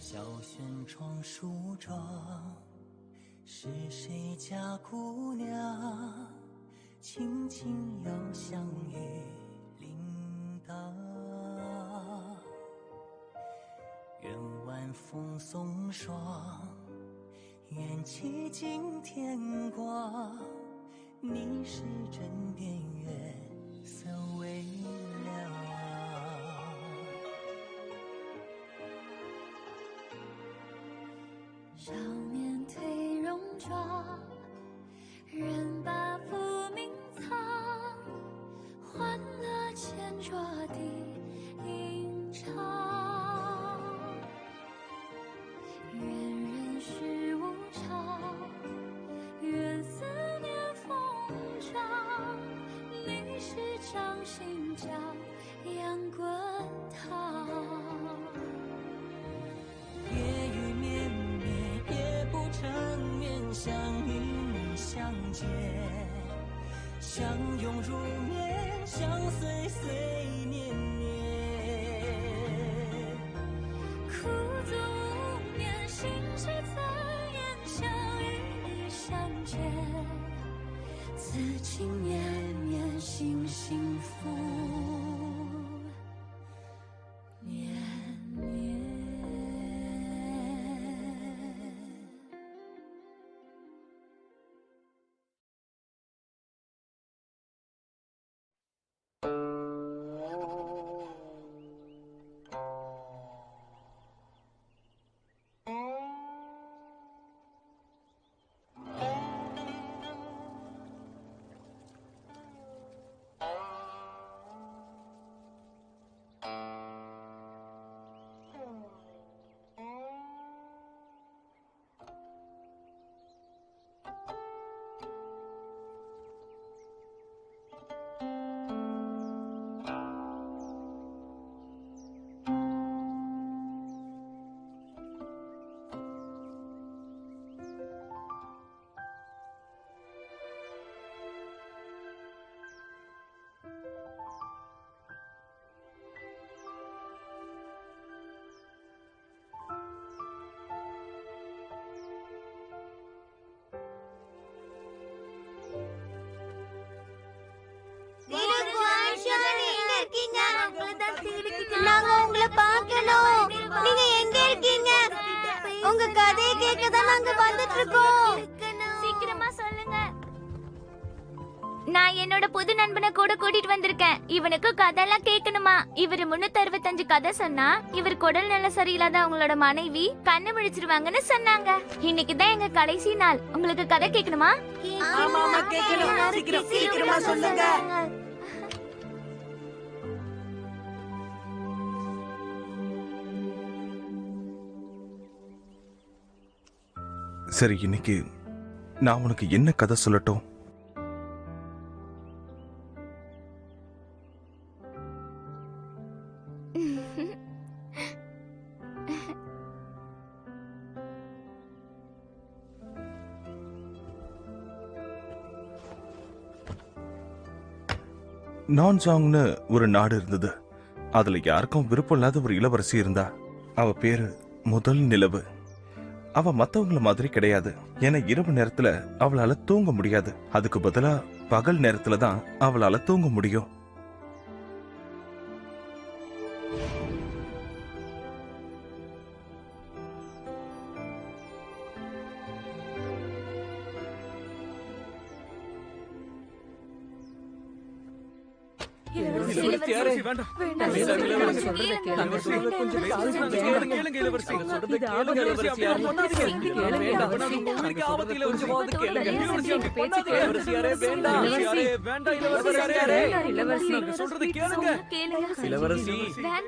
小轩窗梳妆，是谁家姑娘？轻轻又相遇铃铛。愿晚风送霜，愿凄尽天光。你是枕边月色微凉。少年褪戎装，人把浮名藏，欢乐前桌的吟唱。愿人世无常，愿思念风涨，历史掌心将阳滚烫。夜雨绵绵，夜不成眠，想与你相见，相拥如眠，相随随年年。苦足无眠，心事怎言？想与你相见，此情绵绵，心幸福绵绵。நாங்க உங்களை பார்க்கணும். நீங்க எங்க இருக்கீங்க? உங்க கதையை கேட்கதான் நாங்க வந்துட்டு இருக்கோம். சீக்கிரமா சொல்லுங்க. நான் என்னோட புது நண்பனை கூட கூட்டிட்டு வந்திருக்கேன். இவனுக்கு கதையெல்லாம் கேட்கணுமா? இவரு 365 கதை சொன்னா இவர் குடல் நல்ல சரியில்லாத அவங்களோட மனைவி கண்ணு விழிச்சிருவாங்கன்னு சொன்னாங்க. இன்னைக்குதான் எங்க கடைசி நாள். உங்களுக்கு கதை கேட்கணுமா? ஆமா கேட்கணும். சீக்கிரமா சொல்லுங்க. சரி, இன்னைக்கு நான் உனக்கு என்ன கதை சொல்லட்டும்? நான்ஜாங்னு ஒரு நாடு இருந்தது. அதுல யாருக்கும் விருப்பம் இல்லாத ஒரு இளவரசி இருந்தா. அவ பேரு முதல் நிலவு. அவ மத்தவங்கள மாதிரி கிடையாது. ஏன்னா இரவு நேரத்துல அவளால தூங்க முடியாது. அதுக்கு பதிலா பகல் நேரத்துல தான் அவளால தூங்க முடியும்.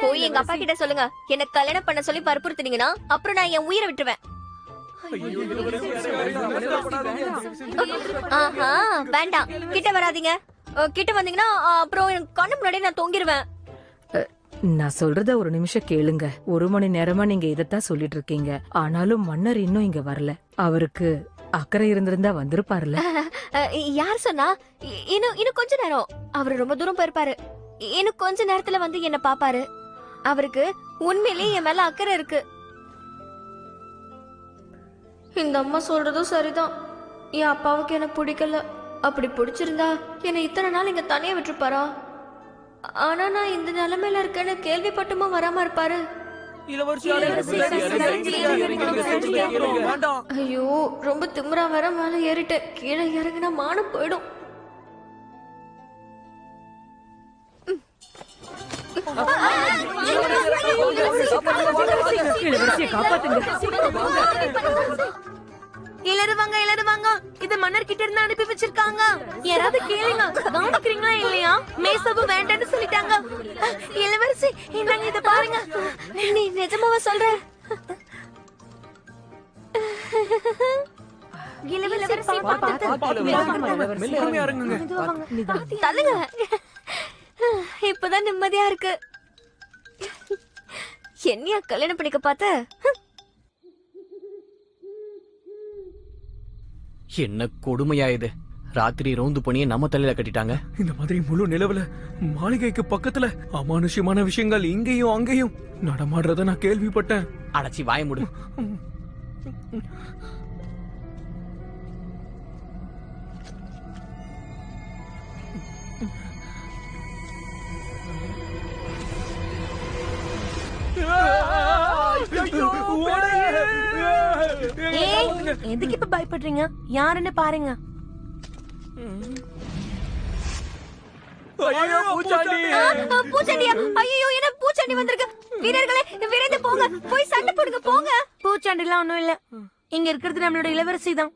போய் எங்க அப்பா கிட்ட சொல்லுங்க. எனக்கு கல்யாணம் பண்ண சொல்லி வற்புறுத்தினீங்கன்னா அப்புறம் நான் என் உயிரை விட்டுருவேன். ஆஹா, வேண்டாம், கிட்ட வராதீங்க. கிட்ட வந்தீங்கன்னா அப்புறம் கண்ணு முன்னாடி நான் தொங்கிருவேன். நான் சொல்றத ஒரு நிமிஷம் கேளுங்க. 1 மணி நேரமா நீங்க இதத்தான் சொல்லிட்டு இருக்கீங்க. ஆனாலும் மன்னர் இன்னும் இங்க வரல. அவருக்கு அக்கறை இருந்திருந்தா வந்திருப்பாருல. யார் சொன்னா? இன்னும் கொஞ்ச நேரம். அவரு ரொம்ப தூரம் போயிருப்பாரு. இன்னும் கொஞ்ச நேரத்துல வந்து என்ன பாப்பாரு. அவருக்கு உண்மையிலேயே என் மேல அக்கறை இருக்கு. இந்த அம்மா சொல்றதும் சரிதான். என் அப்பாவுக்கு என்ன பிடிக்கல. அப்படி பிடிச்சிருந்தா என்னை இத்தனை நாள் இங்க தனியா விட்டுருப்பாரா? ஆனா நான் இந்த நிலைமையில இருக்கேன்னு கேள்விப்பட்டுமா வராம இருப்பாரு? ஐயோ, ரொம்ப திமிரா வர மேல ஏறிட்டேன். கீழே இறங்கினா மானம் போயிடும். இளருவாங்க இளருவாங்க, இது மன்னர் கிட்ட இருந்து அனுப்பி வச்சிருக்காங்க. யாராவது கேளுங்க, கவனிக்கிறீங்களா இல்லையா? மேசவும் வேண்டான்னு சொல்லிட்டாங்க. இளவரசி, இந்தாங்க இத பாருங்க. நீ நிஜமாவா சொல்ற? இளவரசி தள்ளுங்க. இப்பதான் நிம்மதியா இருக்கு. என்னையா கல்யாணம் பண்ணிக்க பார்த்த? என்ன கொடுமையா இது! ராத்திரி ரோந்து பண்ணியே நம்ம தலையில கட்டிட்டாங்க. இந்த மாதிரி முழு நிலவுல மாளிகைக்கு பக்கத்துல அமானுஷ்யமான விஷயங்கள் இங்கேயும் அங்கேயும் நடமாடுறத நான் கேள்விப்பட்டேன். அடைச்சி வாய முடு. எதுக்கு இப்ப பயப்படுறீங்க? யாருன்னு பாருங்க. பூச்சாண்டியா? ஐயோ, என்ன பூச்சாண்டி வந்திருக்கு! வீரர்களே, விரைந்து போங்க, போய் சண்டை போடுங்க, போங்க. பூச்சாண்டி எல்லாம் ஒண்ணும் இல்ல. இங்க இருக்கிறது நம்மளோட இளவரசி தான்.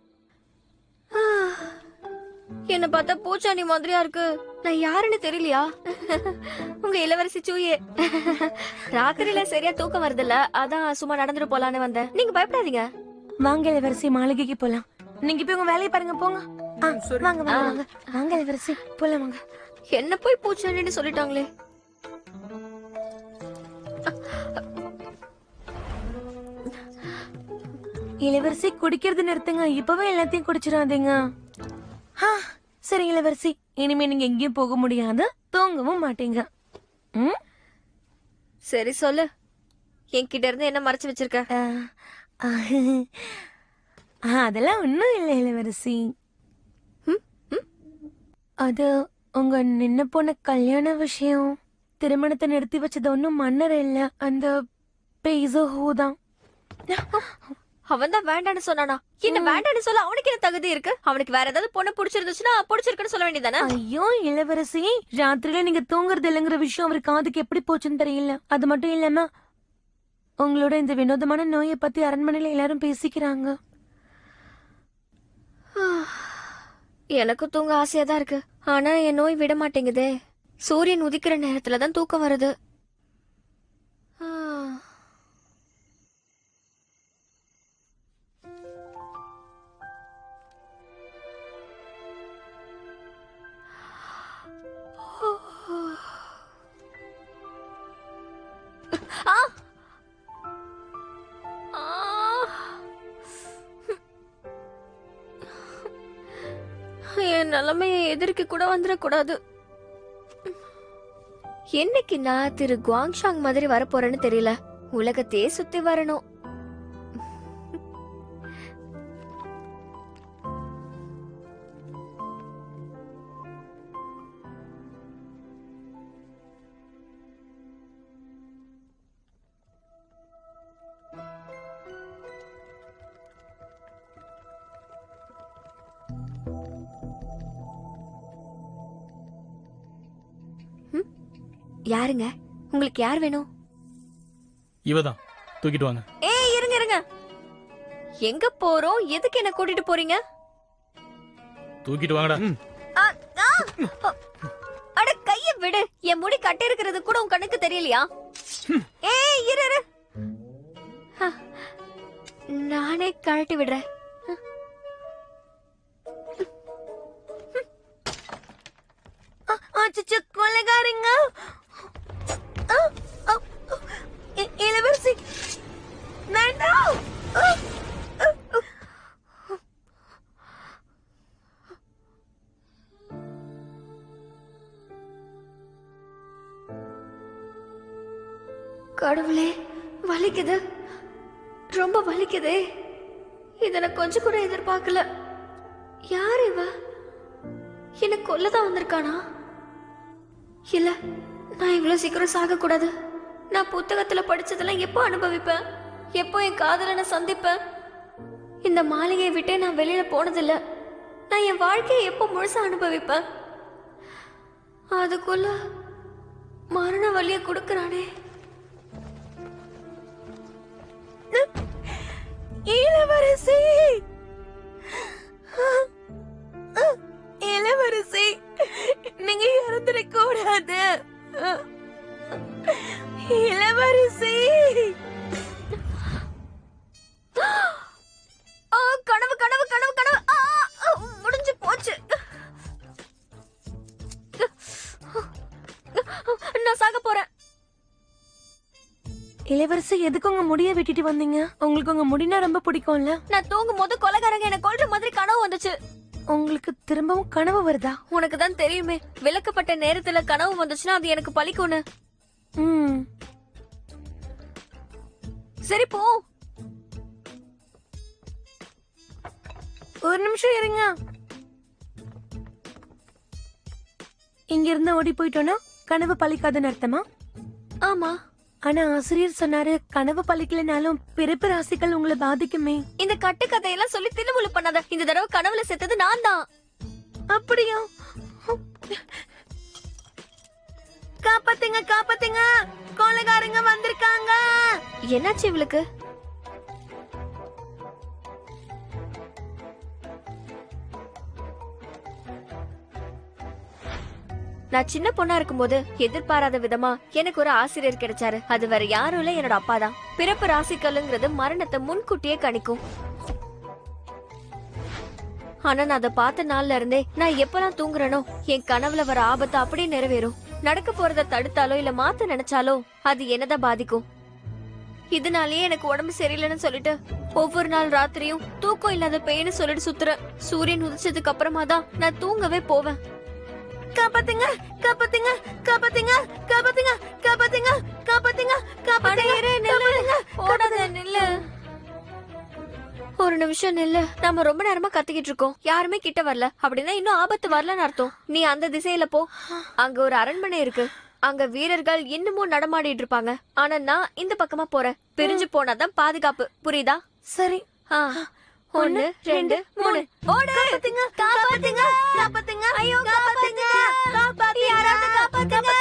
என்ன பார்த்தா பூச்சாண்டி மாதிரியா இருக்கு. நான் யாருன்னு தெரியலையா? உங்க இளவரசி சூயே. ராத்திரியில சரியா தூக்கம் வருதுல்ல, அதான் சும்மா நடந்துட்டு போலான்னு வந்தேன். நீங்க பயப்படாதீங்க. வாங்க இளவரசி, மாளிகைக்கு போலாம். நீங்க போய் உங்க வேலையை பாருங்க, போங்க. வாங்க வாங்க வாங்க வாங்க இளவரசி, போலாம் வாங்க. என்ன போய் பூச்சாண்டின்னு சொல்லிட்டாங்களே. இளவரசி, குடிக்கிறது நிறுத்துங்க. இப்பவே எல்லாத்தையும் குடிச்சிடாதீங்க. சரி இளவரசி, இனிமே நீங்க எங்கேயும் போக முடியாது, தூங்கவும் மாட்டீங்க. சரி சொல்லு, என்கிட்ட இருந்து என்ன மறைச்சு வச்சிருக்க? அதெல்லாம் ஒண்ணும் இல்லை இளவரசி. அது உங்க நின்ன போன கல்யாண விஷயம். திருமணத்தை நிறுத்தி வச்சது ஒன்னும் மன்னர் இல்ல, அந்த பேசஹூ தான். அவன் தான் வேண்டான்னு சொன்னானா? என்ன வேண்டான்னு சொல்ல அவனுக்கு என்ன தகுதி இருக்கு? அவனுக்கு வேற ஏதாவது பொண்ணு பிடிச்சிருந்துச்சுன்னா பிடிச்சிருக்குன்னு சொல்ல வேண்டியதானே? ஐயோ இளவரசி, ராத்திரியில நீங்க தூங்குறது இல்லைங்கிற விஷயம் அவரு காதுக்கு எப்படி போச்சுன்னு தெரியல. அது மட்டும் இல்லாம உங்களோட இந்த வினோதமான நோயை பத்தி அரண்மனையில எல்லாரும் பேசிக்கிறாங்க. எனக்கு தூங்க ஆசையா தான் இருக்கு, ஆனா என் நோய் விட மாட்டேங்குதே. சூரியன் உதிக்கிற நேரத்துலதான் தூக்கம் வருது. என் நிலைமையை எதிர்க்க கூட வந்துடக்கூடாது. என்னைக்கு நான் திரு குவாங்ஷாங் மாதிரி வரப்போறேன்னு தெரியல. உலகத்தையே சுத்தி வரணும். யாருங்க? உங்களுக்கு யார் வேணும்? இவதான், தூக்கிட்டு வாங்க. ஏய் இருங்க இருங்க, எங்க போறோம்? எதுக்கு என்ன கூட்டிட்டு போறீங்க? தூக்கிட்டு வாங்கடா. அட கைய விடு. என் முடி கட்டி இருக்கிறது கூட உன் கண்ணுக்கு தெரியலையா? ஏய் இரு இரு, நானே கழட்டி விடுறேன். கொலைகாரிங்க! இளவரசி வேண்டாம். கடவுளே, வலிக்குது, ரொம்ப வலிக்குதே. இத நான் கொஞ்சம் கூட எதிர்பார்க்கல. யார் இவ? என்ன கொல்லதான் வந்திருக்கானா? இல்ல, நான் இவ்வளவு சீக்கிரம் சாக கூடாது. நான் புத்தகத்துல படிச்சதெல்லாம் எப்போ அனுபவிப்பேன்? எப்போ என் காதலனை சந்திப்பேன்? இந்த மாளிகையை விட்டே நான் வெளியில போனதில்ல. நான் என் வாழ்க்கையை எப்போ முழுசா அனுபவிப்பேன்? அதுக்குள்ள மரண வலிய கொடுக்கறானே. இளவரசி, இளவரசி, நீங்க இறந்துட கூடாது. இளவரசி. கனவு கனவு கனவு கனவு. முடிஞ்சு போச்சு. நான் சாக போறேன். இளவரசி, எதுக்கு உங்க முடிய வெட்டிட்டு வந்தீங்க? உங்களுக்கு உங்க முடினா ரொம்ப பிடிக்கும்ல? நான் தூங்கும் போது கொலைகாரங்க என்ன கொல்ற மாதிரி கனவு வந்துச்சு. உங்களுக்கு திரும்பவும் கனவு வருதா? உனக்கு தான் தெரியுமே, விளக்கப்பட்ட நேரத்துல கனவு வந்துச்சுன்னா அது எனக்கு பலிக்கும்னு. சரி போ. ஒரு நிமிஷம் இருங்க. இங்க இருந்து ஓடி போயிட்டோம்னா கனவு பலிக்காதுன்னு அர்த்தமா? ஆமா. ஆனா ஆசிரியர் சொன்னாரு கனவு பலிக்கலனாலும் பிறப்பு ராசிகள் உங்களை பாதிக்குமே. இந்த கட்டு கதையெல்லாம் சொல்லி தில்லுமுள்ளு பண்ணாத. இந்த தடவை கனவுல செத்தது நான் தான். அப்படியா? காப்பாத்துங்க, காப்பாத்துங்க, கொலைகாரங்க வந்திருக்காங்க. என்னாச்சு இவளுக்கு? நான் சின்ன பொண்ணா இருக்கும்போது எதிர்பாராத விதமா எனக்கு ஒரு ஆசிரியர் கிடைச்சாரு. அது வேற யாரும் இல்ல, என்னோட அப்பா தான். பிறப்பு ராசிக்கல்லுங்கிறது மரணத்தை முன்கூட்டியே கணிக்கும். ஆனா நான் அதை பார்த்த நாள்ல இருந்தே நான் எப்பெல்லாம் தூங்குறேனோ என் கனவுல வர ஆபத்து அப்படியே நிறைவேறும். நடக்க போறத தடுத்தாலோ இல்ல மாத்த நினைச்சாலோ அது என்னதான் பாதிக்கும். இதனாலேயே எனக்கு உடம்பு சரியில்லைன்னு சொல்லிட்டு ஒவ்வொரு நாள் ராத்திரியும் தூக்கம் இல்லாத பேன்னு சொல்லிட்டு சுத்துறேன். சூரியன் உதிச்சதுக்கு அப்புறமா தான் நான் தூங்கவே போவேன். காப்பாத்துங்க, காப்பாத்துங்க, காப்பாத்துங்க, காப்பாத்துங்க, காப்பாத்துங்க, காப்பாத்துங்க, காப்பாத்துங்க. ஓடாத, நில்லு. ஒரு நிமிஷம் நில்லு. நாம ரொம்ப நேரமா கத்திக்கிட்டு இருக்கோம், யாருமே கிட்ட வரல. அப்படின்னா இன்னும் ஆபத்து வரலன்னு அர்த்தம். நீ அந்த திசையில போ. அங்க ஒரு அரண்மனை இருக்கு. அங்க வீரர்கள் இன்னமும் நடமாடிட்டு இருப்பாங்க. ஆனா நான் இந்த பக்கமா போறேன். பிரிஞ்சு போனாதான் பாதுகாப்பு, புரியுதா? சரி. 1 2 3 ஓடு. காப்பாத்துங்க, காப்பாத்துங்க, காப்பாத்துங்க. ஐயோ காப்பாத்துங்க, காப்பாத்துங்க, யாராவது காப்பாத்துங்க.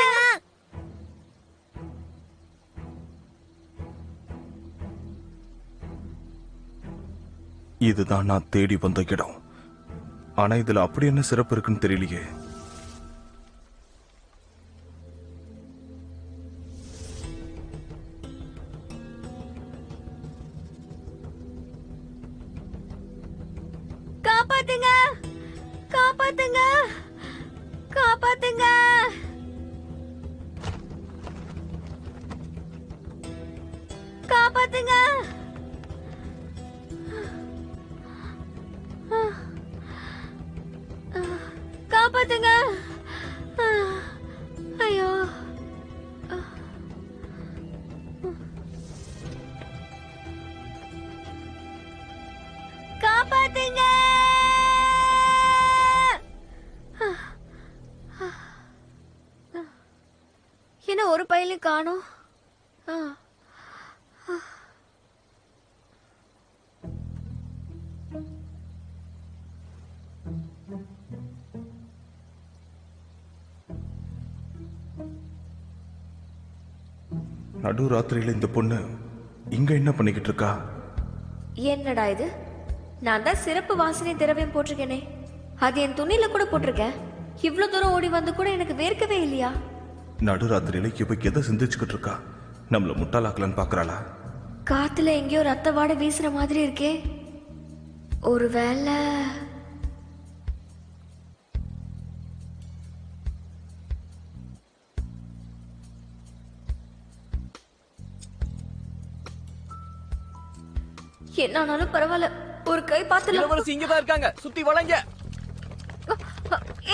இதுதான் நான் தேடி வந்த இடம். ஆனா இதுல அப்படி என்ன சிறப்பு இருக்குன்னு தெரியலையே. காப்பாத்துங்க, காப்பாத்துங்க, காப்பாத்துங்க. காப்பாத்துங்க. காப்பாத்துங்க. ஐயோ. காப்பாத்துங்க. என்ன ஒரு பையிலும் காணோம். நடு ராத்திரியில இந்த பொண்ணு இங்க என்ன பண்ணிக்கிட்டு இருக்கா? என்னடா இது? நான் தான் சிறப்பு வாசனை திரவியம் போட்டிருக்கேனே, அது என் துணியில கூட போட்டிருக்கேன். இவ்வளவு தூரம் ஓடி வந்து கூட எனக்கு வேர்க்கவே இல்லையா? நடு ராத்திரியில இப்ப எதை சிந்திச்சுக்கிட்டு இருக்கா? நம்மள முட்டாளாக்கலன்னு பாக்குறாளா? காத்துல எங்கேயோ ரத்த வாடை வீசுற மாதிரி இருக்கே. ஒருவேளை என்னானாலும் பரவாயில்ல, ஒரு கை பாத்துல. இளவரசி இங்கதான் இருக்காங்க, சுத்தி வளைங்க.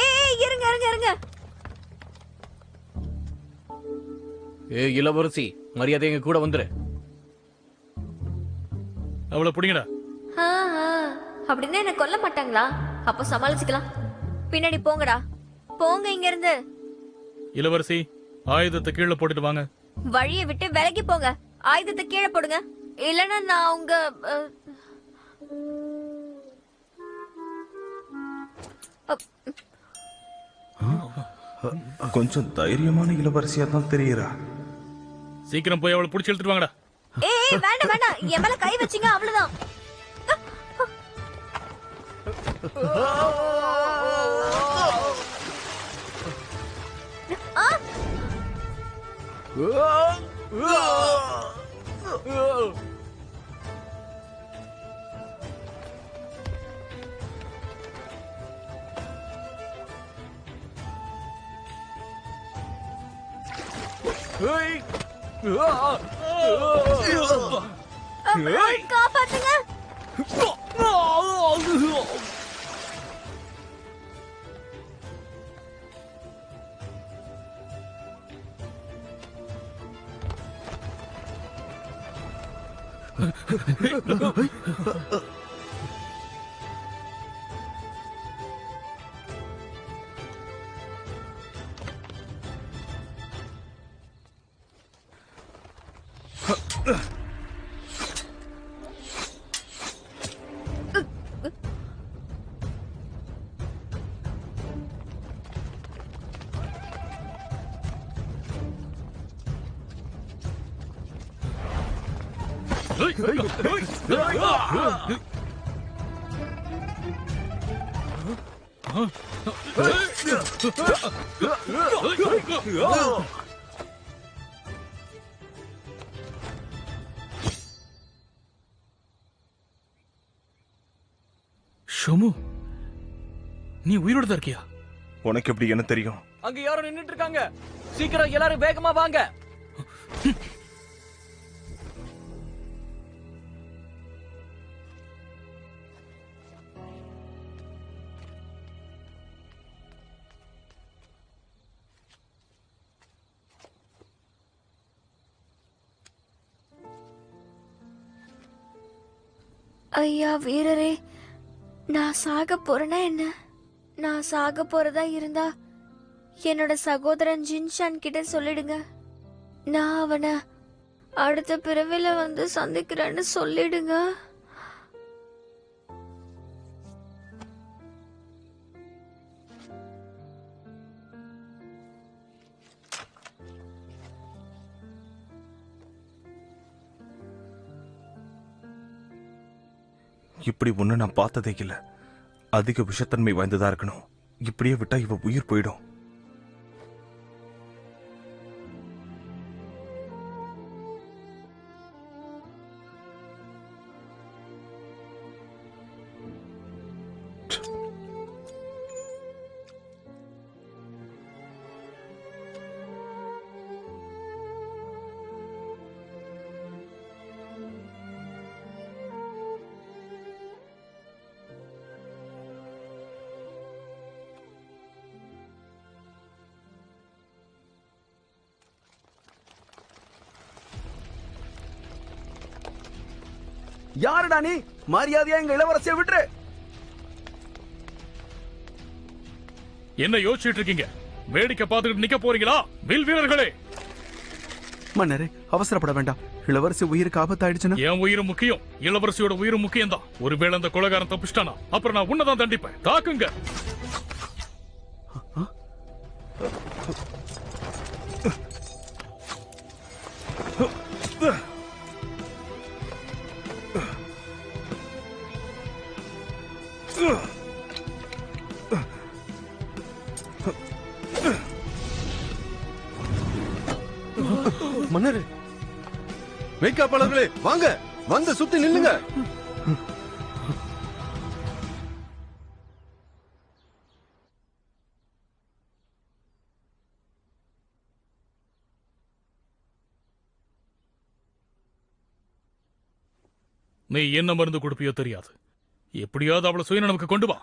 ஏய் இருங்க இருங்க இருங்க. ஏய் இளவரசி, மரியாதை எங்க கூட வந்துரு. அவளை பிடிங்கடா. அப்படின்னா என்ன கொல்ல மாட்டாங்களா? அப்போ சமாளிச்சுக்கலாம். பின்னாடி போங்கடா, போங்க இங்க இருந்து. இளவரசி, ஆயுதத்தை கீழே போட்டுட்டு வாங்க. வழியை விட்டு விலகி போங்க. ஆயுதத்தை கீழே போடுங்க, இல்லைன்னா நான் உங்க கொஞ்சம் தைரியமான இளவரசியா தான் தெரியுறா. சீக்கிரம் போய் அவளை பிடிச்சி எடுத்துட்டு வாங்கடா. ஏய் வேண்டாம் வேண்டாம், என் மேல கை வச்சீங்க அவ்வளவுதான். காப்பாத்துங்க. ஷோமு, நீ உயிரோட தான் இருக்கியா? உனக்கு எப்படி என்ன தெரியும்? அங்க யாரோ நின்னுட்டு இருக்காங்க. சீக்கிரம் எல்லாரும் வேகமா வாங்க. ஐயா வீரரே, நான் சாக போறேனா என்ன? நான் சாக போறதா இருந்தா என்னோட சகோதரன் ஜின்ஷான் கிட்ட சொல்லிடுங்க. நான் அவனை அடுத்த பிறவில வந்து சந்திக்கிறேன்னு சொல்லிடுங்க. இப்படி ஒண்ணு நான் பார்த்ததே இல்ல. அதிக விஷத்தன்மை வாய்ந்ததா இருக்கணும். இப்படியே விட்டா இவ உயிர் போயிடும். யாருடா நீ? மரியாதையா எங்க இளவரசியை விட்டுரு. என்ன யோசிச்சுட்டு இருக்கீங்க? வேடிக்கை பார்த்துக்கிட்டு நிக்க போறீங்களா? வில் வீரர்களே! மன்னரே, அவசரப்பட வேண்டாம். இளவரசி உயிருக்கு ஆபத்தாயிடுச்சுன்னா? என் உயிரும் முக்கியம், இளவரசியோட உயிரும் முக்கியம் தான். ஒருவேளை அந்த கொலைகாரன் தப்பிச்சிட்டானா அப்புறம் நான் உன்னதான் தண்டிப்பேன். தாக்குங்க. மன்னரே, மெய்காப்பாளர்களே வாங்க, வந்து சுத்தி நில்லுங்க. நீ என்ன மருந்து கொடுப்பியோ தெரியாது. எப்படியாவது அவளை சுயநலமுக்கு கொண்டு வா.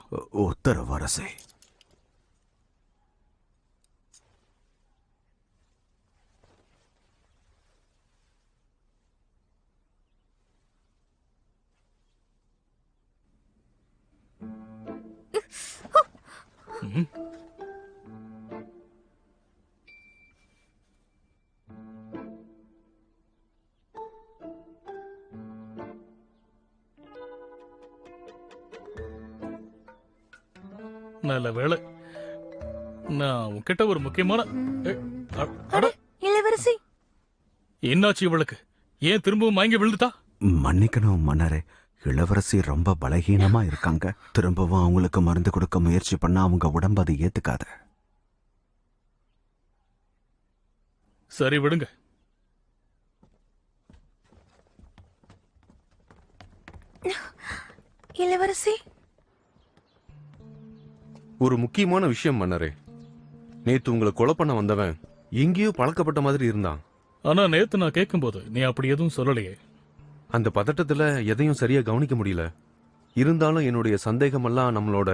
உத்தரவு அரசே. நல்ல வேளை. நான் உன்கிட்ட ஒரு முக்கியமான இளவரசி என்னாச்சு இவளுக்கு? ஏன் திரும்பவும் மயங்கி விழுந்துட்டா? மன்னிக்கணும் மன்னரே, இளவரசி ரொம்ப பலகீனமா இருக்காங்க. திரும்பவும் அவங்களுக்கு மருந்து கொடுக்க முயற்சி பண்ணா அவங்க உடம்பு அதை ஏத்துக்காத. சரி விடுங்க. இளவரசி ஒரு முக்கியமான விஷயம் மன்னரே. நேத்து உங்களை கொலை பண்ண வந்தவன் எங்கேயோ பழக்கப்பட்ட மாதிரி இருந்தான். ஆனா நேத்து நான் கேட்கும்போது நீ அப்படி எதுவும் சொல்லலையே. அந்த பதட்டத்துல எதையும் சரியா கவனிக்க முடியல. இருந்தாலும் என்னுடைய சந்தேகமெல்லாம் நம்மளோட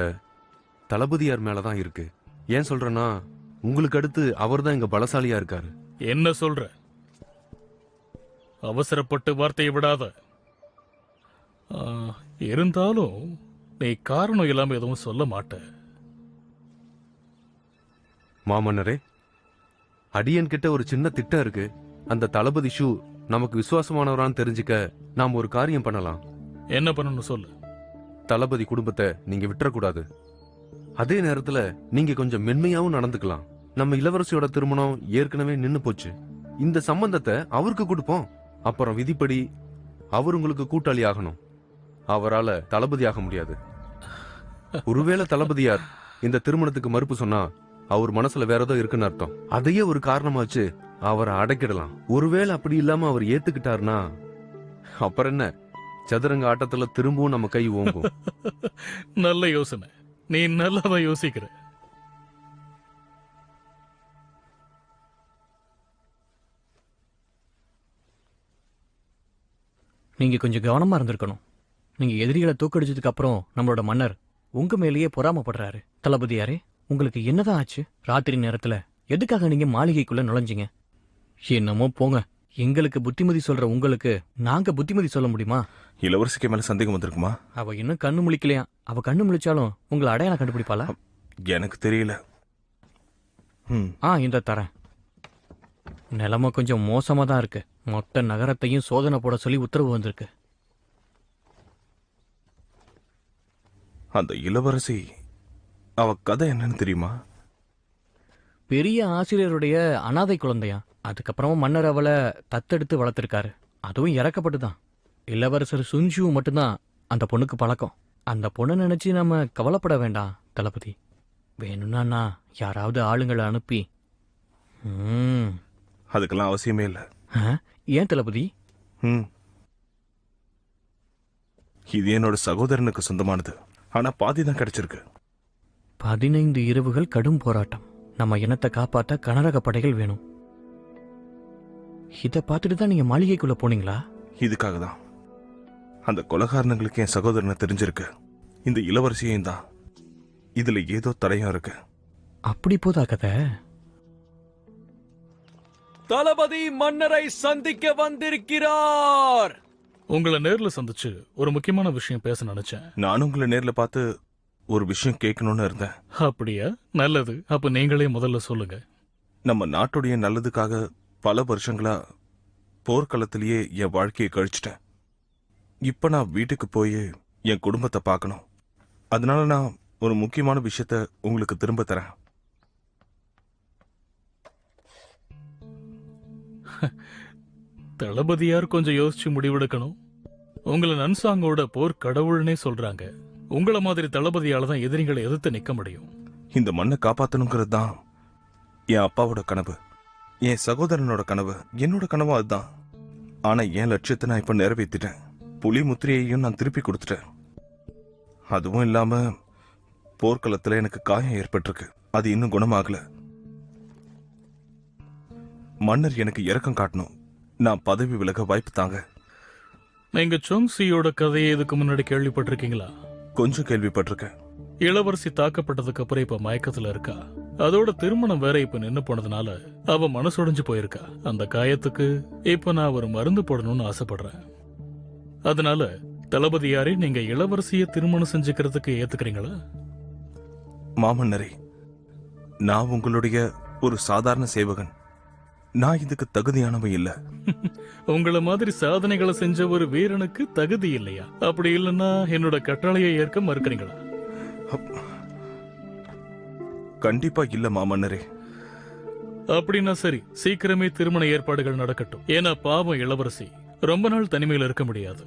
தளபதியார் மேலதான் இருக்கு. ஏன் சொல்றேன்னா, உங்களுக்கு அடுத்து அவர் தான் இங்க பலசாலியா இருக்காரு. என்ன சொல்ற? அவசரப்பட்டு வார்த்தையை விடாத. இருந்தாலும் நீ காரணம் இல்லாம எதுவும் சொல்ல மாட்ட. மாமன்னரே, அடியன் கிட்ட ஒரு சின்ன திட்டம் இருக்கு. அந்த தளபதி ஷூ நமக்கு விசுவாசமானவரான்னு தெரிஞ்சுக்க நாம் ஒரு காரியம் பண்ணலாம். என்ன பண்ணணும் சொல்லு. தளபதி குடும்பத்தை நீங்க விட்டுறக்கூடாது. அதே நேரத்துல நீங்க கொஞ்சம் மென்மையாவும் நடந்துக்கலாம். நம்ம இளவரசியோட திருமணம் ஏற்கனவே நின்னு போச்சு. இந்த சம்பந்தத்தை அவருக்கு கொடுப்போம். அப்புறம் விதிப்படி அவர் உங்களுக்கு கூட்டாளி ஆகணும். அவரால தளபதி ஆக முடியாது. ஒருவேளை தளபதியார் இந்த திருமணத்துக்கு மறுப்பு சொன்னா அவர் மனசுல வேற ஏதோ இருக்குன்னு அர்த்தம். அதையே ஒரு காரணமா வச்சு அவரை அடக்கிடலாம். ஒருவேளை அப்படி இல்லாம அவர் ஏத்துக்கிட்டாருன்னா அப்புறம் என்ன, சதுரங்க ஆட்டத்துல திரும்பவும் நம்ம கை ஓங்கும். நல்ல யோசனை. நீ நல்லாதான் யோசிக்கிற. நீங்க கொஞ்சம் கவனமா இருந்திருக்கணும். நீங்க எதிரிகளை தூக்கடிச்சதுக்கு அப்புறம் நம்மளோட மன்னர் உங்க மேலேயே பொறாமப்படுறாரு. தளபதியாரே, உங்களுக்கு என்னதான் ஆச்சு? ராத்திரி நேரத்துல எதுக்காக நீங்க மாளிகைக்குள்ள நுழைஞ்சீங்க? என்னமோ போங்க. எங்களுக்கு புத்திமதி சொல்ற உங்களுக்கு நாங்க புத்திமதி சொல்ல முடியுமா? இளவரசிக்கு மேல சந்தேகம் வந்திருக்குமா? அவ இன்னும் கண்ணு முழிக்கலையா? அவ கண்ணு முழிச்சாலும் உங்களை அடையாளம் கண்டுபிடிப்பாளா? எனக்கு தெரியல. இந்த தரேன். நிலைமை கொஞ்சம் மோசமா தான் இருக்கு. மொத்த நகரத்தையும் சோதனை போட சொல்லி உத்தரவு வந்திருக்கு. அந்த இளவரசி, அவ கதை என்னன்னு தெரியுமா? பெரிய ஆசிரியருடைய அனாதை குழந்தையா. அதுக்கப்புறமா மன்னர் அவளை தத்தெடுத்து வளர்த்திருக்காரு. அதுவும் இறக்கப்பட்டுதான். இளவரசர் சுன்ஜு மட்டும்தான் அந்த பொண்ணுக்கு பழக்கம். அந்த பொண்ணை நினைச்சு நம்ம கவலைப்பட வேண்டாம் தளபதி. வேணும்னா யாராவது ஆளுங்களை அனுப்பி. அதுக்கெல்லாம் அவசியமே இல்லை. ஏன் தளபதி? இது என்னோட சகோதரனுக்கு சொந்தமானது. ஆனா பாதிதான் கிடைச்சிருக்கு. 15 இரவுகள் கடும் போராட்டம். நம்ம இனத்தை காப்பாற்ற கனரக படைகள் வேணும். இத பார்த்துட்டு தான் நீங்க மாளிகைக்குள்ள போனீங்களா? இதுக்காக தான். அந்த கொலைகாரனுங்களுக்கு என் சகோதரனை தெரிஞ்சிருக்கு. இந்த இளவரசியும் தான். இதுல ஏதோ தடையும் இருக்கு. அப்படி போதா கதை? தளபதி மன்னரை சந்திக்க வந்திருக்கிறார். உங்களை நேர்ல சந்திச்சு ஒரு முக்கியமான விஷயம் பேச நினைச்சேன். நானும் உங்களை நேர்ல பார்த்து ஒரு விஷயம் கேட்கணும்னு இருந்தேன். அப்படியா? நல்லது. அப்ப நீங்களே முதல்ல சொல்லுங்க. நம்ம நாட்டுடைய நல்லதுக்காக பல வருஷங்களா போர்க்களத்திலேயே என் வாழ்க்கையை கழிச்சிட்டேன். இப்ப நான் வீட்டுக்கு போய் என் குடும்பத்தை பார்க்கணும். அதனால நான் ஒரு முக்கியமான விஷயத்த உங்களுக்கு திரும்ப தரேன். தளபதியார் கொஞ்சம் யோசிச்சு முடிவெடுக்கணும். உங்களை நன்சாங்கோட போர் கடவுள்னே சொல்றாங்க. உங்கள மாதிரி தளபதியால தான் எதிரிகளை எதிர்த்து நிக்க முடியும். இந்த மண்ணை காப்பாத்தணுங்கிறது தான் என் அப்பாவோட கனவு, என் சகோதரனோட கனவு, என்னோட கனவும் அதுதான். ஆனா என் லட்சியத்தை நான் இப்ப நிறைவேற்றிட்டேன். புலி முத்திரையையும் நான் திருப்பி கொடுத்துட்டேன். அதுவும் இல்லாம போர்க்களத்துல எனக்கு காயம் ஏற்பட்டிருக்கு. அது இன்னும் குணமாகல. மன்னர் எனக்கு இரக்கம் காட்டணும். நான் பதவி விலக வாய்ப்பு தாங்க. நீங்க சோங்சியோட கதையை இதுக்கு முன்னாடி கேள்விப்பட்டிருக்கீங்களா? கொஞ்சம் கேள்விப்பட்டிருக்கேன். இளவரசி தாக்கப்பட்டதுக்கு அப்புறம் இப்ப மயக்கத்துல இருக்கா. அதோட திருமணம் வேற இப்ப நின்னு போனதுனால அவ மனசுடைஞ்சு போயிருக்கா. அந்த காயத்துக்கு இப்ப நான் ஒரு மருந்து போடணும்னு ஆசைப்படுறேன். அதனால தளபதியாரே, நீங்க இளவரசிய திருமணம் செஞ்சுக்கிறதுக்கு ஏத்துக்கிறீங்களா? மாமன்னரே, நான் உங்களுடைய ஒரு சாதாரண சேவகன். நான் இதுக்கு தகுதியானவன் இல்ல. உங்கள மாதிரி சாதனைகளை செஞ்ச ஒரு வீரனுக்கு தகுதி இல்லையா? அப்படி இல்லைன்னா என்னோட கட்டளையை ஏற்க மறுக்கிறீங்களா? கண்டிப்பா இல்ல மாமன்னரே. அப்படின்னா சரி, சீக்கிரமே திருமண ஏற்பாடுகள் நடக்கட்டும். ஏன்னா பாவம் இளவரசி ரொம்ப நாள் தனிமையில் இருக்க முடியாது.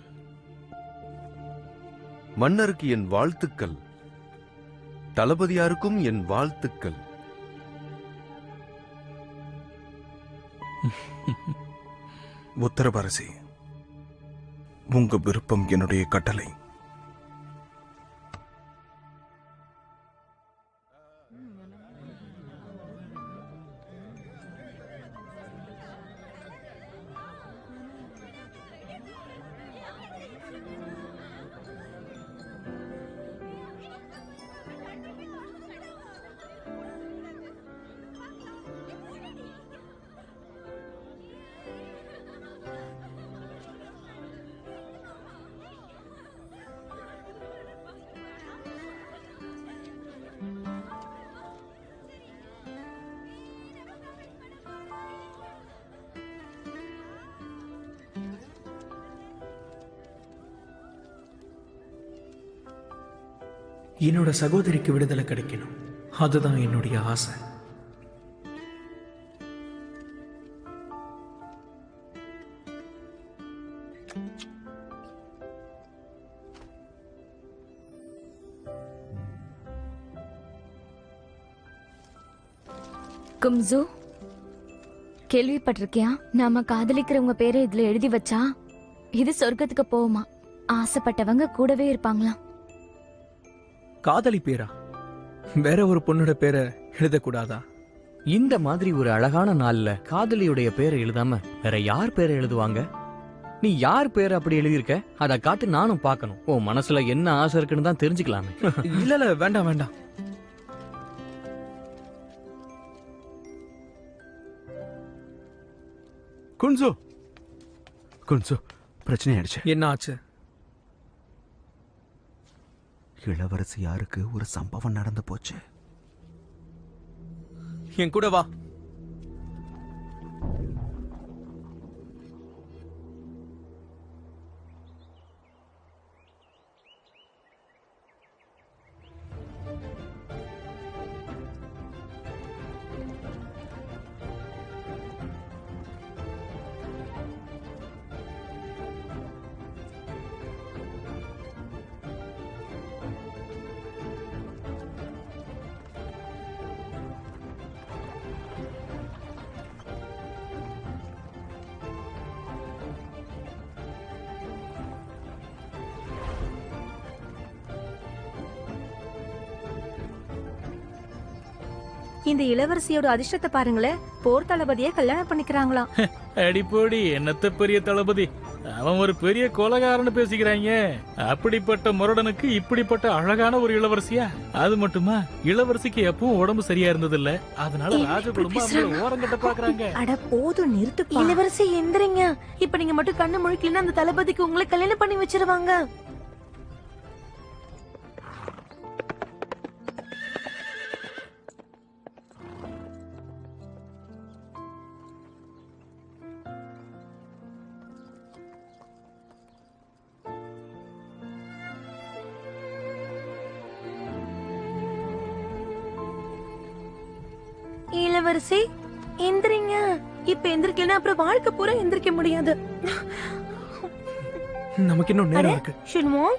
மன்னருக்கு என் வாழ்த்துக்கள். தளபதியாருக்கும் என் வாழ்த்துக்கள். உத்தரவரசி, உங்க விருப்பம் என்னுடைய கட்டளை. என்னோட சகோதரிக்கு விடுதலை கிடைக்கணும், அதுதான் என்னுடைய ஆசை. கும்சு, கேள்விப்பட்டிருக்கியா? நாம காதலிக்கிறவங்க பேரை இதுல எழுதி வச்சா இது சொர்க்கத்துக்கு போகுமா? ஆசைப்பட்டவங்க கூடவே இருப்பாங்களாம். காதலி பேரா? வேற ஒரு பொண்ணோட பேரை எழுதக்கூடாதா? இந்த மாதிரி ஒரு அழகான நாள்ல காதலியுடைய பேரை எழுதாம வேற யார் பேரை எழுதுவாங்க? நீ யார் பேரை அப்படி எழுதியிருக்க? அதை காட்டு, நானும் பார்க்கணும். ஓ மனசுல என்ன ஆசை இருக்குன்னு தான் தெரிஞ்சுக்கலாமே. இல்ல வேண்டாம் வேண்டாம். குன்சோ, குன்சோ, பிரச்சனை ஆயிடுச்சு. என்ன ஆச்சு? இளவரசி யாருக்கு ஒரு சம்பவம் நடந்து போச்சு. என் கூட வா. இந்த இளவரசியோட அதிர்ஷ்டத்தை பாருங்களேன், போர் தளபதியை கல்யாணம் பண்ணிக்கிறாங்களாம். அடிப்போடி, என்னத்த பெரிய தளபதி, அவன் ஒரு பெரிய கொலகாரன்னு பேசிக்கிறாங்க. அப்படிப்பட்ட முரடனுக்கு இப்படிப்பட்ட அழகான ஒரு இளவரசியா? அது மட்டுமா, இளவரசிக்கு எப்பவும் உடம்பு சரியா இருந்தது இல்ல, அதனால ராஜகுடும்பம் ஓரங்கட்ட பாக்குறாங்க. அட போதும், நிறுத்து. இளவரசி எந்திரிங்க. இப்ப நீங்க மட்டும் கண்ணு முழிக்கலன்னா அந்த தளபதிக்கு உங்களை கல்யாணம் பண்ணி வச்சிருவாங்க. இளவரசி எந்திரிங்க. இப்ப எந்திரிக்கலன்னா அப்புறம் வாழ்க்கை பூரா எந்திரிக்க முடியாது. நமக்கு இன்னும் நேரம் இருக்கு. ஷுன்மோங்,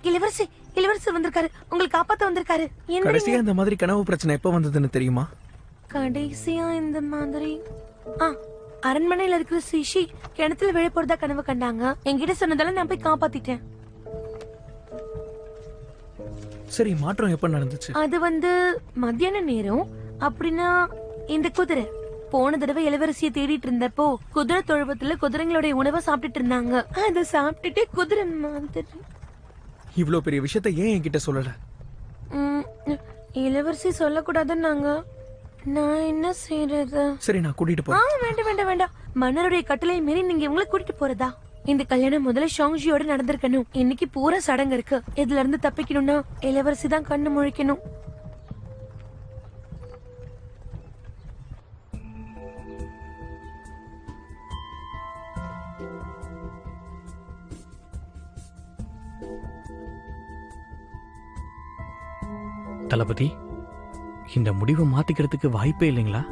இளவரசி இளவரசர் வந்திருக்காரு, உங்களை காப்பாத்த வந்திருக்காரு. கடைசியா இந்த மாதிரி கனவு பிரச்சனை எப்ப வந்ததுன்னு தெரியுமா? கடைசியா இந்த மாதிரி அரண்மனையில இருக்கிற சிஷி கிணத்துல விழ போறதா கனவு கண்டாங்க. என்கிட்ட சொன்னதால நான் போய் காப்பாத்திட்டேன். சரி, மாற்றம் எப்ப நடந்துச்சு? அது மத்தியான நேரம். அப்படின்னா இந்த குதிரை போன தடவை இளவரசியை தேடிட்டு இருந்தப்போ குதிரை தொழுவத்துல குதிரைங்களுடைய உணவை சாப்பிட்டுட்டு இருந்தாங்க. அதை சாப்பிட்டுட்டு குதிரை மாதிரி. இவ்வளவு பெரிய விஷயத்த ஏன் என்கிட்ட சொல்லல? இளவரசி சொல்லக்கூடாதுன்னாங்க. நான் என்ன செய்யறது? சரி, நான் கூட்டிட்டு போறேன். வேண்டாம் வேண்டாம் வேண்டாம். மன்னருடைய கட்டளை மீறி நீங்க உங்களை கூட்டிட்டு போறதா? இந்த கல்யாணம் முதல்ல ஷாங்ஜியோட நடந்திருக்கணும். இன்னைக்கு பூரா சடங்கு இருக்கு. இதுல இருந்து தப்பிக்கணும்னா இளவரசி தான் கண்ணு முழிக்கணும். தளபதி, இந்த முடிவை மாத்திக்கிறதுக்கு வாய்ப்பே இல்லைங்களா?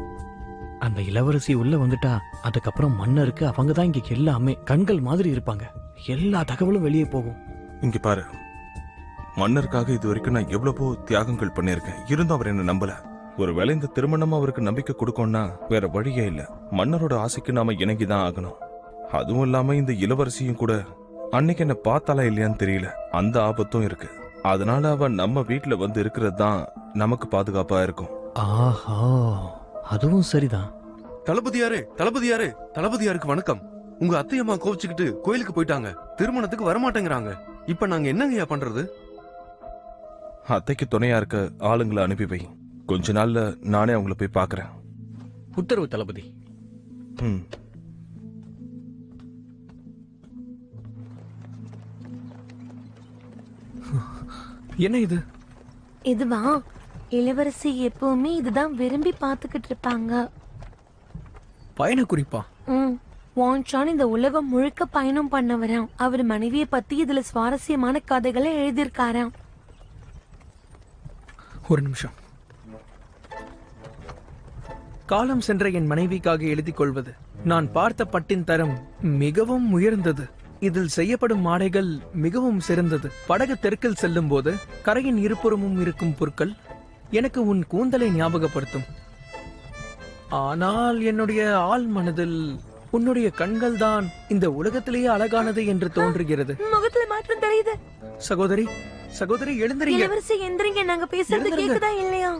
அந்த இளவரசி உள்ள வந்துட்டா அதுக்கப்புறம் மன்னருக்கு அவங்க தான் இங்க எல்லாமே கண்கள் மாதிரி இருப்பாங்க. எல்லா தகவலும் வெளியே போகும். இங்க பாரு, மன்னருக்காக இது வரைக்கும் நான் எவ்வளவோ தியாகங்கள் பண்ணிருக்கேன். இருந்தும் அவர் என்ன நம்பல. ஒருவேளை இந்த திருமணம் அவருக்கு நம்பிக்கை கொடுக்கும்னா வேற வழியே இல்ல. மன்னரோட ஆசைக்கு நாம இணங்கிதான் ஆகணும். அதுவும் இல்லாம இந்த இளவரசியும் கூட அன்னைக்கு என்ன பார்த்தாலா இல்லையான்னு தெரியல. அந்த ஆபத்தும் இருக்கு. அதனால அவ நம்ம வீட்டுல வந்து இருக்கிறது தான் நமக்கு பாதுகாப்பா இருக்கும். ஆஹா, அதுவும் சரிதான். தளபதியாருக்கு வணக்கம். உங்க அத்தையம்மா கோவிச்சுக்கிட்டு கோயிலுக்கு போயிட்டாங்க. திருமணத்துக்கு வரமாட்டேங்கிறாங்க. இப்ப நாங்க என்னங்கய்யா பண்றது? அத்தைக்கு துணையா இருக்க ஆளுங்களை அனுப்பி வை. கொஞ்ச நாள்ல நானே அவங்கள போய் பாக்குறேன். உத்தரவு தளபதி. என்ன இது? இதுவா? இளவரசி எப்பவுமே இதுதான் விரும்பி பாத்துக்கிட்டு இருப்பாங்க. பயண குறிப்பா? வான்சான் இந்த உலகம் முழுக்க பயணம் பண்ணவராம். அவர் மனைவியை பத்தி இதுல சுவாரஸ்யமான கதைகளை எழுதியிருக்காராம். ஒரு நிமிஷம். காலம் சென்ற என் மனைவிக்காக எழுதி கொள்வது. நான் பார்த்த பட்டின் தரம் மிகவும் உயர்ந்தது. இதில் செய்யப்படும் ஆடைகள் மிகவும் சிறந்தது. படகு தெற்கில் செல்லும் போது கரையின் இருபுறமும் இருக்கும் புற்கள் எனக்கு உன் கூந்தலை ஞாபகப்படுத்தும். ஆனால் என்னுடைய ஆள் மனதில் உன்னுடைய கண்கள் தான் இந்த உலகத்திலேயே அழகானது என்று தோன்றுகிறது. முகத்துல மாற்றம் தெரியுது. சகோதரி, சகோதரி எழுந்திரீங்க. இளவரசி எந்திரிங்க. நாங்க பேசுறது கேக்குதா இல்லையா?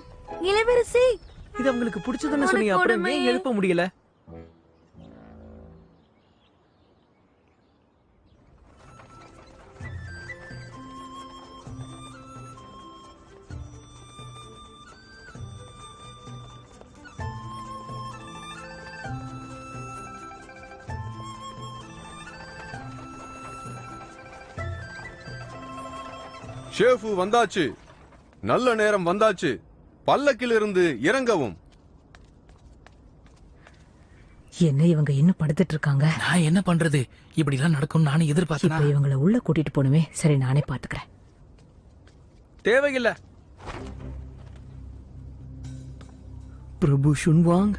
இளவரசி, இது உங்களுக்கு பிடிச்சதுன்னு சொன்னீங்க, அப்புறம் ஏன் எழுப்ப முடியல? ஷேஃபு வந்தாச்சு. நல்ல நேரம் வந்தாச்சு. பல்லக்கிலிருந்து இறங்கவும். என்ன இவங்க இன்னும் படுத்துட்டு இருக்காங்க? நான் என்ன பண்றது? இப்படி எல்லாம் நடக்கும் நானே எதிர்பார்த்தேன். இப்ப இவங்கள உள்ள கூட்டிட்டு போனுமே. சரி, நானே பாத்துக்கிறேன். தேவையில்லை. பிரபு ஷுன்வாங்,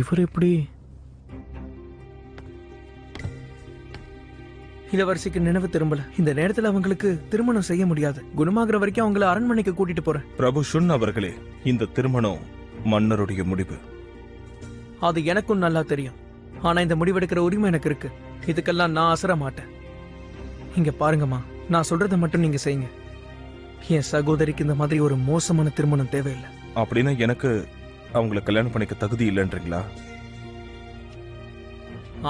இவர் எப்படி? இளவரசிக்கு நினைவு திரும்பல. இந்த நேரத்துல அவங்களுக்கு திருமணம் செய்ய முடியாது. குணமாகிற வரைக்கும் அவங்கள அரண்மனைக்கு கூட்டிட்டு போறேன். பிரபு ஷுன் அவர்களே, இந்த திருமணம் மன்னருடைய முடிவு. அது எனக்கும் நல்லா தெரியும். ஆனா இந்த முடிவெடுக்கிற உரிமை எனக்கு இருக்கு. இதுக்கெல்லாம் நான் அசர மாட்டேன். இங்க பாருங்கம்மா, நான் சொல்றதை மட்டும் நீங்க செய்யுங்க. என் சகோதரிக்கு இந்த மாதிரி ஒரு மோசமான திருமணம் தேவையில்லை. அப்படின்னா எனக்கு அவங்கள கல்யாணம் பண்ணிக்க தகுதி இல்லைன்றீங்களா?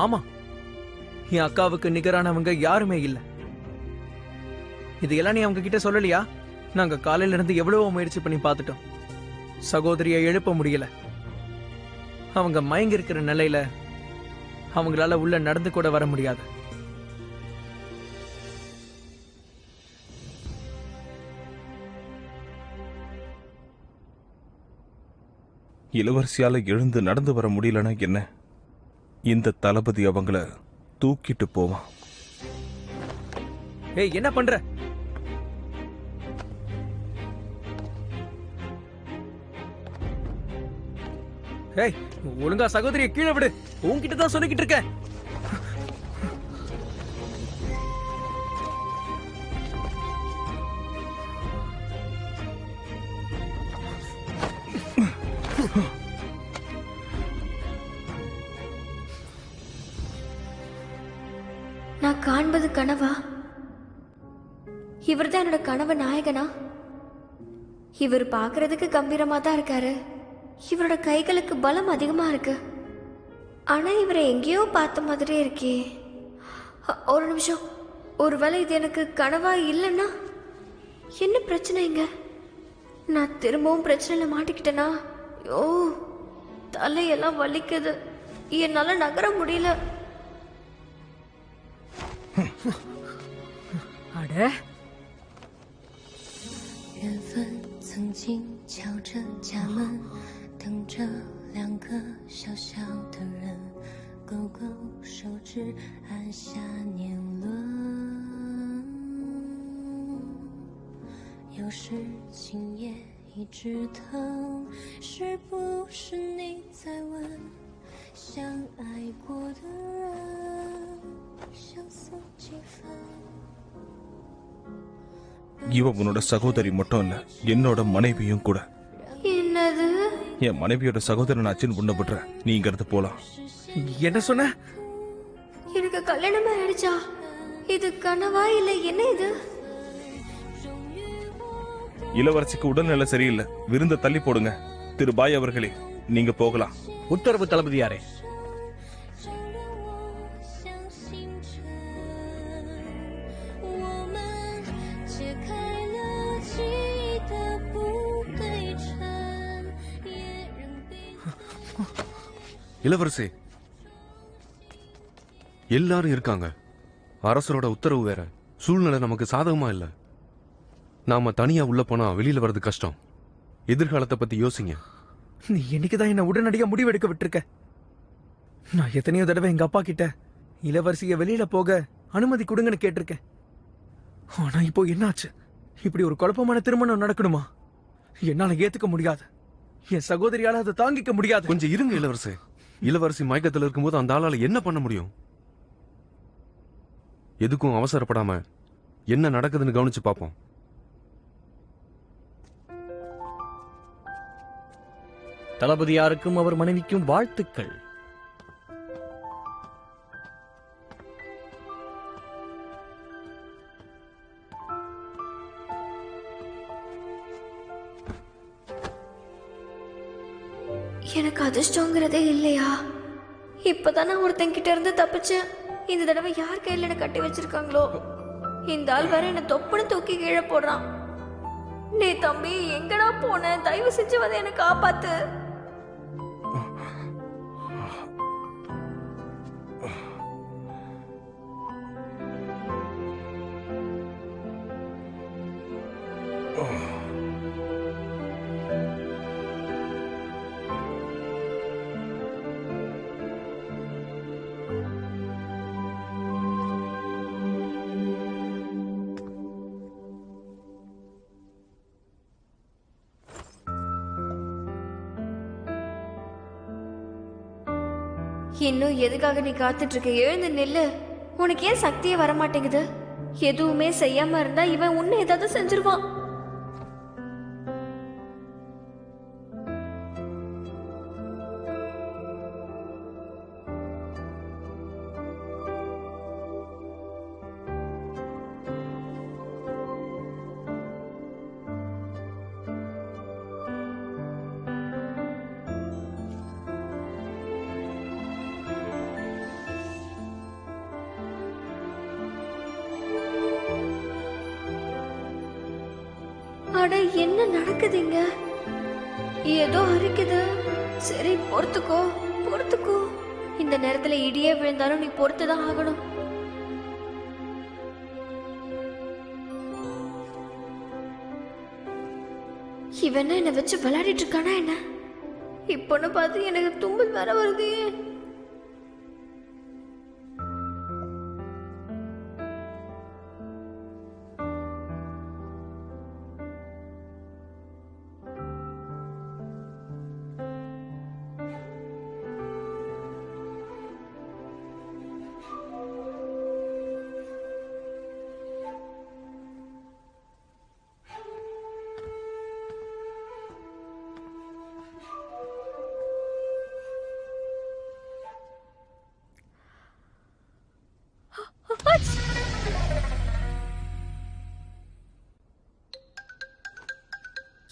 ஆமா, என் அக்காவுக்கு நிகரானவங்க யாருமே இல்ல. இதையெல்லாம் நீ அவங்க கிட்ட சொல்லலையா? நாங்க காலையில இருந்து எவ்வளவோ முயற்சி பண்ணி பார்த்துட்டோம். சகோதரியை எழுப்ப முடியல. அவங்க மயங்கி இருக்கிற நிலையில அவங்களால உள்ள நடந்து கூட வர முடியாது. இளவரசியால எழுந்து நடந்து வர முடியலன்னா என்ன? இந்த தளபதி அவங்கள தூக்கிட்டு போவான். ஏய், என்ன பண்ற? ஏய், ஒழுங்கா சகோதரியை கீழே விடு. உன்கிட்ட தான் சொல்லிக்கிட்டு இருக்கேன். நான் காண்பது கனவா? இவர் தான் என்னோட கனவு நாயகனா? இவர் பார்க்கறதுக்கு கம்பீரமா தான் இருக்காரு. இவரோட கைகளுக்கு பலம் அதிகமா இருக்கு. ஆனா இவரை எங்கேயோ பார்த்த மாதிரியே இருக்கே. ஒரு நிமிஷம். ஒருவேளை இது எனக்கு கனவா இல்லைன்னா என்ன பிரச்சனைங்க? நான் திரும்பவும் பிரச்சனையில மாட்டிக்கிட்டேனா? ஓ, தலையெல்லாம் வலிக்குது. என்னால நகர முடியல. அட, 缘分曾经敲着家门，等着两个小小的人，勾勾手指，按下年轮。有是今夜一直疼，是不是你在问，相爱过的人相思几分？ இவ உன்னோட சகோதரி மட்டும் இல்ல, என்னோட மனைவியும் கூட. என்னது? என் மனைவியோட சகோதரன் ஆச்சுன்னு உன்ன விடுற. நீ இங்க இருந்து போலாம். என்ன சொன்ன? எனக்கு கல்யாணம் ஆயிடுச்சா? இது கனவா இல்ல என்ன இது? இளவரசிக்கு உடல்நிலை சரியில்லை, விருந்த தள்ளி போடுங்க. திரு பாய் அவர்களே, நீங்க போகலாம். உத்தரவு தளபதியாரே. இளவரசி, எல்லாரும் இருக்காங்க. அரசரோட உத்தரவு வேற. சூழ்நிலை நமக்கு சாதகமா இல்ல. நாம தனியா உள்ள போனா வெளியில வர்றது கஷ்டம். எதிர்காலத்தை பத்தி யோசிங்க. நீ என்னைக்குதான் என்ன உடனடியா முடிவெடுக்க விட்டுருக்க? நான் எத்தனையோ தடவை எங்க அப்பா கிட்ட இளவரசிய வெளியில போக அனுமதி கொடுங்கன்னு கேட்டிருக்கேன். ஆனா இப்போ என்னாச்சு? இப்படி ஒரு குழப்பமான திருமணம் நடக்கணுமா? என்னால ஏத்துக்க முடியாது. என் சகோதரியால அதை தாங்கிக்க முடியாது. கொஞ்சம் இருங்க இளவரசி. இளவரசி மயக்கத்தில் இருக்கும்போது அந்த ஆளால என்ன பண்ண முடியும்? எதுக்கும் அவசரப்படாம என்ன நடக்குதுன்னு கவனிச்சு பார்ப்போம். தளபதியாருக்கும் அவர் மனைவிக்கும் வாழ்த்துக்கள். எனக்கு அதிர்ஷ்டங்கிறதே இல்லையா? இப்பதான் நான் ஒருத்தங்கிட்ட இருந்து தப்பிச்சேன். இந்த தடவை யார் கையில என்ன கட்டி வச்சிருக்காங்களோ? இந்த ஆள் வேற என்ன தொப்புன்னு தூக்கி கீழே போடுறான். நீ தம்பி எங்கடா போன? தயவு செஞ்சு வந்து என்ன காப்பாத்து. இன்னும் எதுக்காக நீ காத்துட்டு இருக்க? எழுந்து நில்லு. உனக்கு ஏன் சக்தியே வரமாட்டேங்குது? எதுவுமே செய்யாம இருந்தா இவன் உன்னை ஏதாவது செஞ்சிருவான். அட என்ன நடக்குதுங்க? ஏதோ அரிக்குது. சரி பொறுத்துக்கோ பொறுத்துக்கோ. இந்த நேரத்துல இடியே விழுந்தாலும் நீ பொறுத்துதான் ஆகணும். இவன் என்ன வச்சு விளையாடிட்டு இருக்கானா என்ன? இப்பன்னு பார்த்து எனக்கு தும்பல் வேற வருது.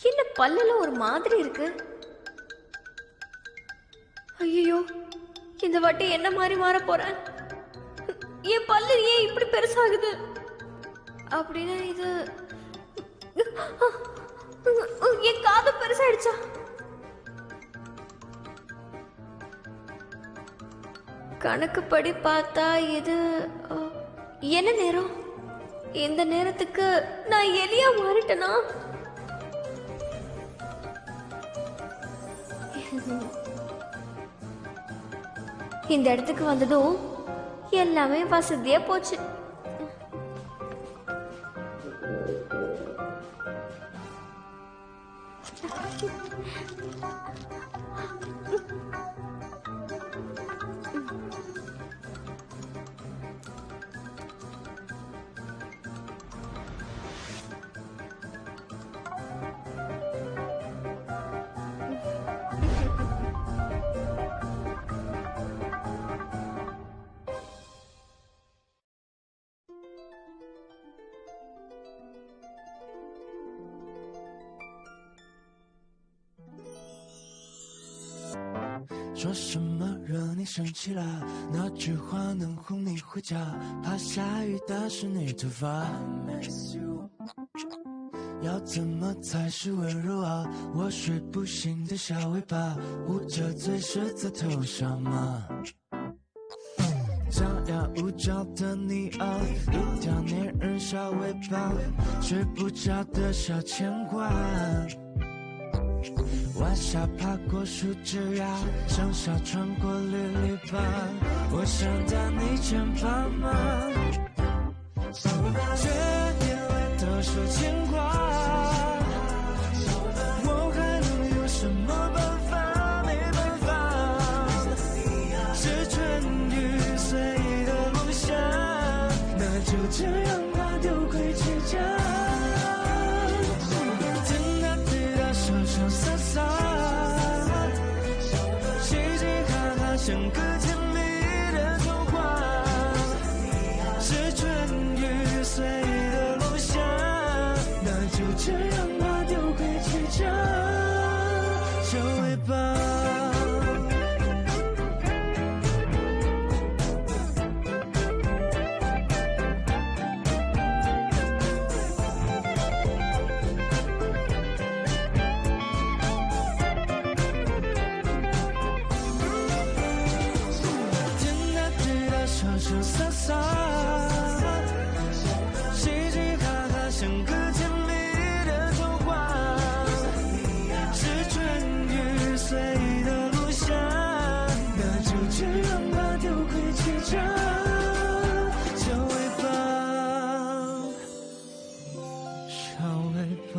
என்ன பல்லுல ஒரு மாதிரி இருக்கு? ஐயோ, இந்த வாட்டி என்ன மாதிரி மாற போறேன்? என் பல்லு ஏன் இப்படி பெருசாகுது? அப்படின்னா இது என் காது பெருசாயிடுச்சா? கணக்குப்படி பார்த்தா இது என்ன நேரம்? இந்த நேரத்துக்கு நான் எலியா மாறிட்டேனா? இந்த இடத்துக்கு வந்ததும் எல்லாமே வசதியா போச்சு. 说什么惹你生气了？那句话能哄你回家？怕下雨打湿你头发。要怎么才是温柔啊？我睡不醒的小尾巴，捂着嘴舌在头上吗？张牙舞爪的你啊，一条粘人小尾巴，睡不着的小牵挂。晚霞爬过树枝呀，盛夏穿过绿篱笆，我想到你肩膀吗？这眼泪都是牵挂，我还能有什么办法？没办法，是春雨随的落下，那就这样吧，丢盔弃甲。潇洒洒，嘻嘻哈哈，像个甜蜜的童话。是春雨随的落下，那就这样吧，丢盔弃甲，小尾巴。潇洒洒，嘻嘻哈哈，像个甜蜜的童话。是春雨随的落下，那就这样吧，丢盔弃甲，小尾巴，小尾巴。